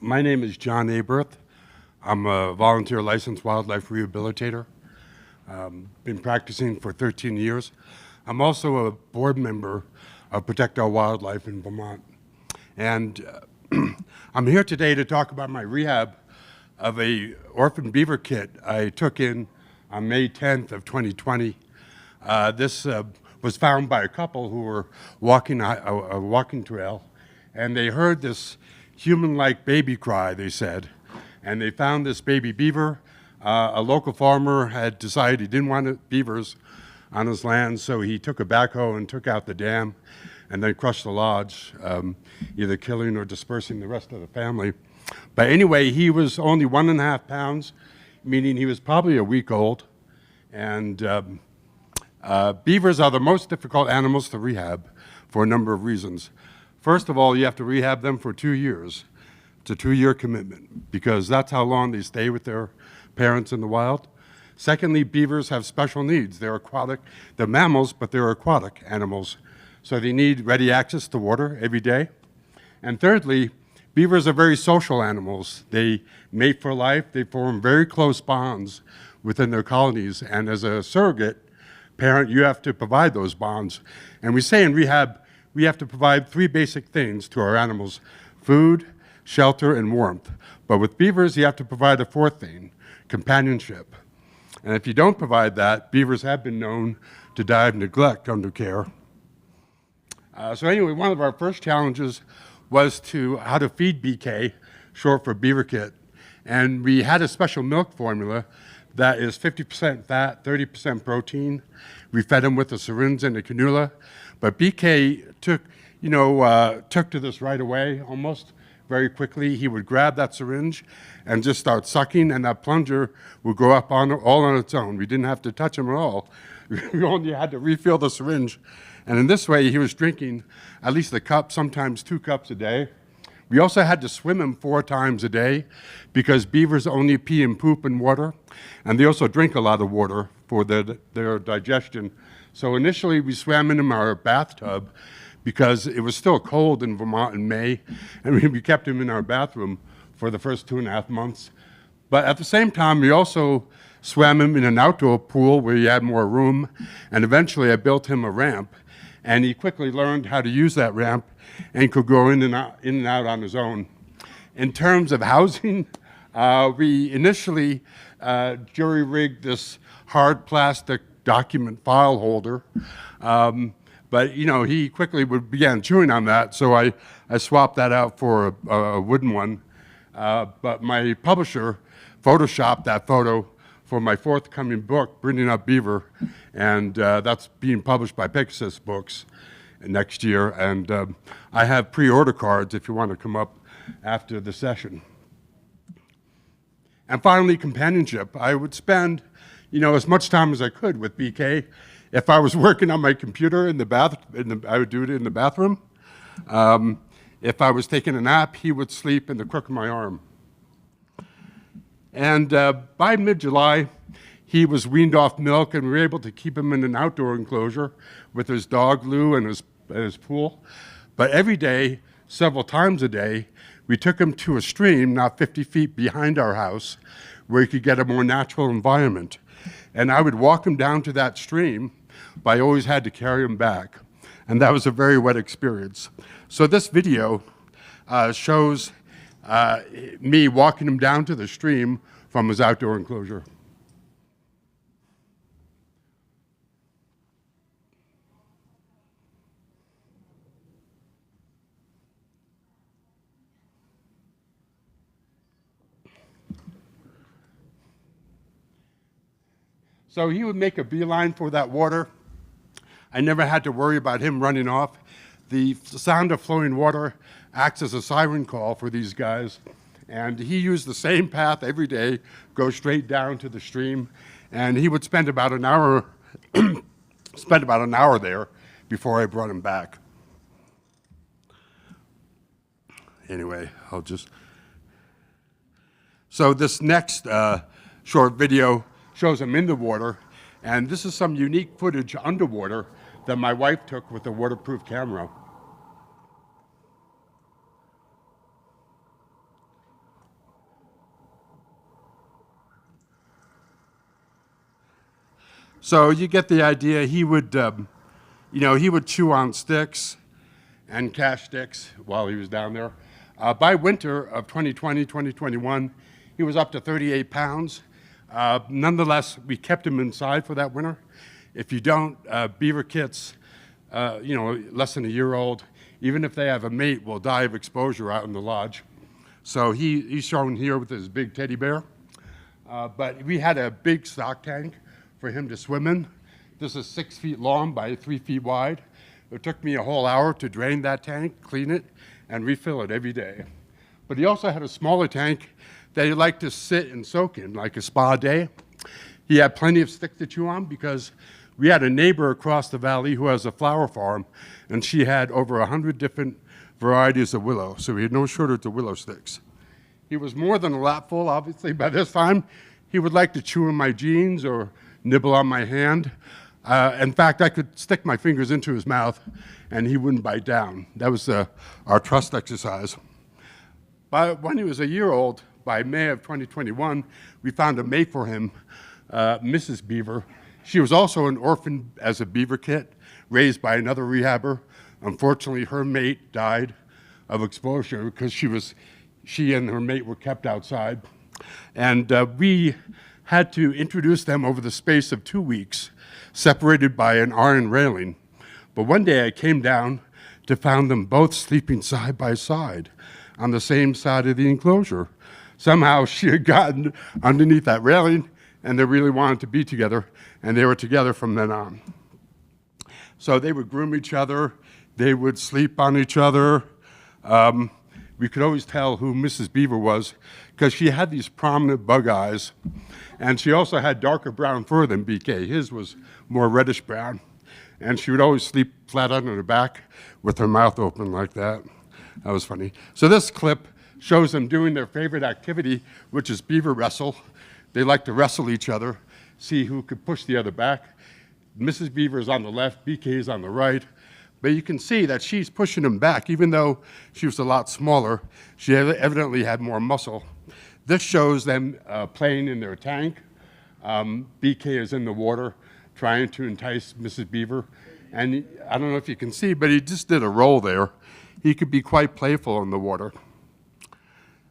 My name is John Aberth. I'm a volunteer licensed wildlife rehabilitator. Been practicing for 13 years. I'm also a board member of Protect Our Wildlife in Vermont. And I'm here today to talk about my rehab of a orphan beaver kit I took in on May 10th of 2020. This was found by a couple who were walking a walking trail, and they heard this human-like baby cry, they said, and they found this baby beaver. A local farmer had decided he didn't want beavers on his land, so he took a backhoe and took out the dam and then crushed the lodge, either killing or dispersing the rest of the family. But anyway, he was only 1.5 pounds, meaning he was probably a week old. And beavers are the most difficult animals to rehab for a number of reasons. First of all, you have to rehab them for 2 years. It's a 2-year commitment because that's how long they stay with their parents in the wild. Secondly, beavers have special needs. They're aquatic. They're mammals, but they're aquatic animals. So they need ready access to water every day. And thirdly, beavers are very social animals. They mate for life. They form very close bonds within their colonies. And as a surrogate parent, you have to provide those bonds. And we say in rehab, we have to provide 3 basic things to our animals: food, shelter, and warmth. But with beavers, you have to provide a 4th thing: companionship. And if you don't provide that, beavers have been known to die of neglect under care. So anyway, one of our first challenges was how to feed BK, short for beaver kit. And we had a special milk formula that is 50% fat, 30% protein. We fed him with a syringe and a cannula. But BK took to this right away, almost very quickly. He would grab that syringe and just start sucking, and that plunger would go up all on its own. We didn't have to touch him at all. We only had to refill the syringe. And in this way, he was drinking at least a cup, sometimes 2 cups a day. We also had to swim him 4 times a day because beavers only pee and poop in water, and they also drink a lot of water for their digestion. So initially, we swam in our bathtub because it was still cold in Vermont in May, and we kept him in our bathroom for the first 2.5 months. But at the same time, we also swam him in an outdoor pool where he had more room, and eventually I built him a ramp, and he quickly learned how to use that ramp and could go in and out on his own. In terms of housing, we initially jury-rigged this hard plastic document file holder, but he quickly began chewing on that, so I swapped that out for a wooden one. But my publisher photoshopped that photo for my forthcoming book, Bringing Up Beaver, and that's being published by Pegasus Books next year. And I have pre-order cards if you want to come up after the session. And finally, companionship. I would spend as much time as I could with BK. If I was working on my computer I would do it in the bathroom. If I was taking a nap, he would sleep in the crook of my arm. And by mid-July, he was weaned off milk, and we were able to keep him in an outdoor enclosure with his dog, Lou, and his pool. But every day, several times a day, we took him to a stream not 50 feet behind our house where he could get a more natural environment. And I would walk him down to that stream, but I always had to carry him back. And that was a very wet experience. So this video shows me walking him down to the stream from his outdoor enclosure. So he would make a beeline for that water. I never had to worry about him running off. The sound of flowing water acts as a siren call for these guys. And he used the same path every day, go straight down to the stream. And he would spend about an hour, there before I brought him back. Anyway, So this next short video shows him in the water, and this is some unique footage underwater that my wife took with a waterproof camera. So you get the idea. He would, he would chew on sticks and cash sticks while he was down there. By winter of 2020, 2021, he was up to 38 pounds. Nonetheless, we kept him inside for that winter. If you don't, beaver kits, less than a year old, even if they have a mate, will die of exposure out in the lodge. So he's shown here with his big teddy bear. But we had a big stock tank for him to swim in. This is 6 feet long by 3 feet wide. It took me a whole hour to drain that tank, clean it, and refill it every day. But he also had a smaller tank that he liked to sit and soak in, like a spa day. He had plenty of stick to chew on because we had a neighbor across the valley who has a flower farm, and she had over 100 different varieties of willow, so we had no shortage of willow sticks. He was more than a lap full, obviously. By this time, he would like to chew in my jeans or nibble on my hand. In fact, I could stick my fingers into his mouth, and he wouldn't bite down. That was our trust exercise. But when he was a year old, by May of 2021, we found a mate for him, Mrs. Beaver. She was also an orphan as a beaver kit, raised by another rehabber. Unfortunately, her mate died of exposure because she and her mate were kept outside. And we had to introduce them over the space of 2 weeks, separated by an iron railing. But one day I came down to find them both sleeping side by side on the same side of the enclosure. Somehow she had gotten underneath that railing, and they really wanted to be together, and they were together from then on. So they would groom each other, they would sleep on each other. We could always tell who Mrs. Beaver was because she had these prominent bug eyes, and she also had darker brown fur than BK. His was more reddish brown, and she would always sleep flat on her back with her mouth open like that. That was funny. So this clip shows them doing their favorite activity, which is beaver wrestle. They like to wrestle each other, see who could push the other back. Mrs. Beaver is on the left, BK is on the right. But you can see that she's pushing him back. Even though she was a lot smaller, she evidently had more muscle. This shows them playing in their tank. BK is in the water trying to entice Mrs. Beaver. And I don't know if you can see, but he just did a roll there. He could be quite playful in the water.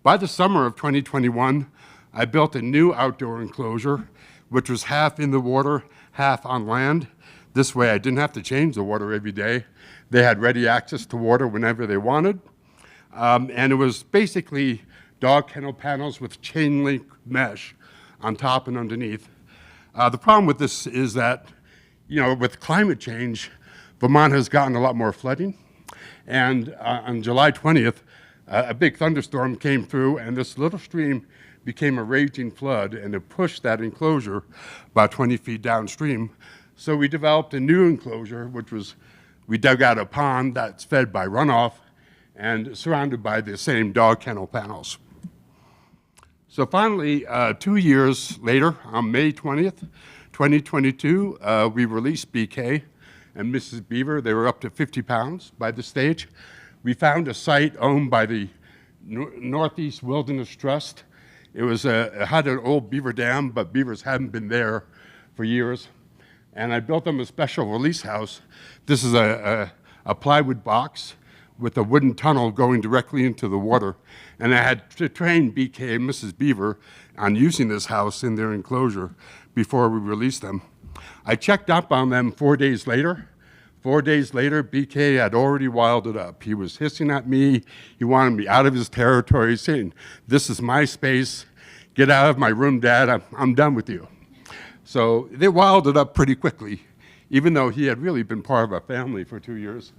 By the summer of 2021, I built a new outdoor enclosure, which was half in the water, half on land. This way I didn't have to change the water every day. They had ready access to water whenever they wanted. And it was basically dog kennel panels with chain link mesh on top and underneath. The problem with this is that, with climate change, Vermont has gotten a lot more flooding. And on July 20th, a big thunderstorm came through, and this little stream became a raging flood, and it pushed that enclosure about 20 feet downstream. So we developed a new enclosure, which was, we dug out a pond that's fed by runoff and surrounded by the same dog kennel panels. So finally, 2 years later, on May 20th, 2022, we released BK and Mrs. Beaver. They were up to 50 pounds by this stage. We found a site owned by the Northeast Wilderness Trust. It had an old beaver dam, but beavers hadn't been there for years. And I built them a special release house. This is a plywood box with a wooden tunnel going directly into the water. And I had to train BK and Mrs. Beaver on using this house in their enclosure before we released them. I checked up on them 4 days later. 4 days later, BK had already wilded up. He was hissing at me. He wanted me out of his territory, saying, "This is my space. Get out of my room, Dad. I'm done with you." So they wilded up pretty quickly, even though he had really been part of our family for 2 years.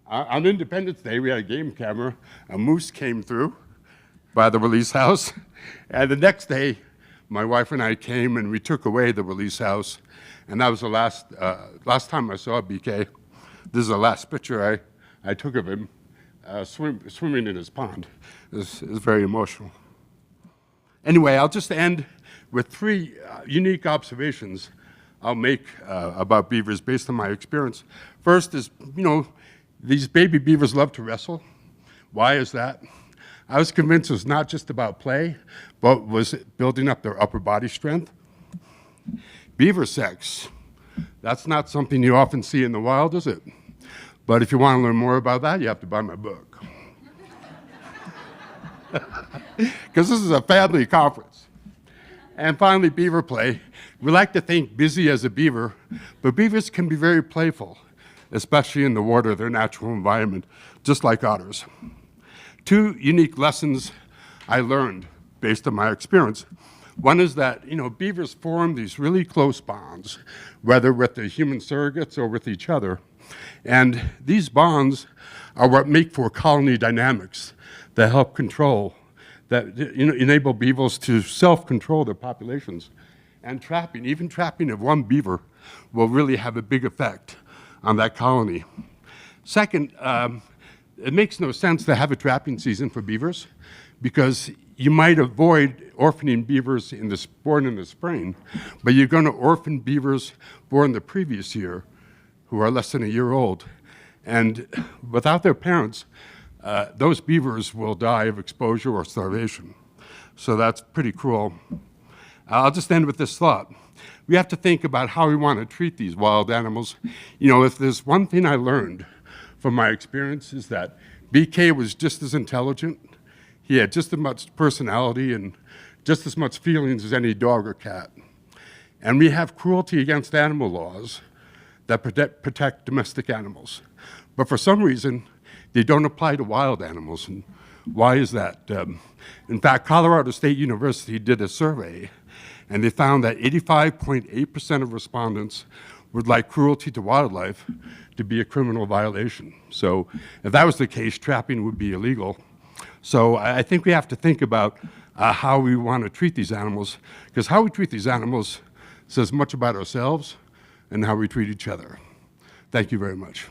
On Independence Day, we had a game camera. A moose came through by the release house. And the next day, my wife and I came and we took away the release house. And that was the last time I saw BK. This is the last picture I took of him swimming in his pond. It was very emotional. Anyway, I'll just end with 3 unique observations I'll make about beavers based on my experience. First is, these baby beavers love to wrestle. Why is that? I was convinced it was not just about play, but was building up their upper body strength. Beaver sex. That's not something you often see in the wild, is it? But if you want to learn more about that, you have to buy my book. Because this is a family conference. And finally, beaver play. We like to think busy as a beaver, but beavers can be very playful, especially in the water, their natural environment, just like otters. Two unique lessons I learned based on my experience. One is that, beavers form these really close bonds, whether with the human surrogates or with each other. And these bonds are what make for colony dynamics that help control, that enable beavers to self-control their populations. And trapping, even trapping of one beaver, will really have a big effect on that colony. Second, it makes no sense to have a trapping season for beavers because you might avoid orphaning beavers born in the spring, but you're going to orphan beavers born the previous year who are less than a year old. And without their parents, those beavers will die of exposure or starvation. So that's pretty cruel. I'll just end with this thought. We have to think about how we want to treat these wild animals. If there's one thing I learned from my experience is that BK was just as intelligent. He had just as much personality and just as much feelings as any dog or cat. And we have cruelty against animal laws that protect domestic animals. But for some reason, they don't apply to wild animals. And why is that? In fact, Colorado State University did a survey, and they found that 85.8% of respondents would like cruelty to wildlife to be a criminal violation. So if that was the case, trapping would be illegal. So I think we have to think about how we want to treat these animals, because how we treat these animals says much about ourselves and how we treat each other. Thank you very much.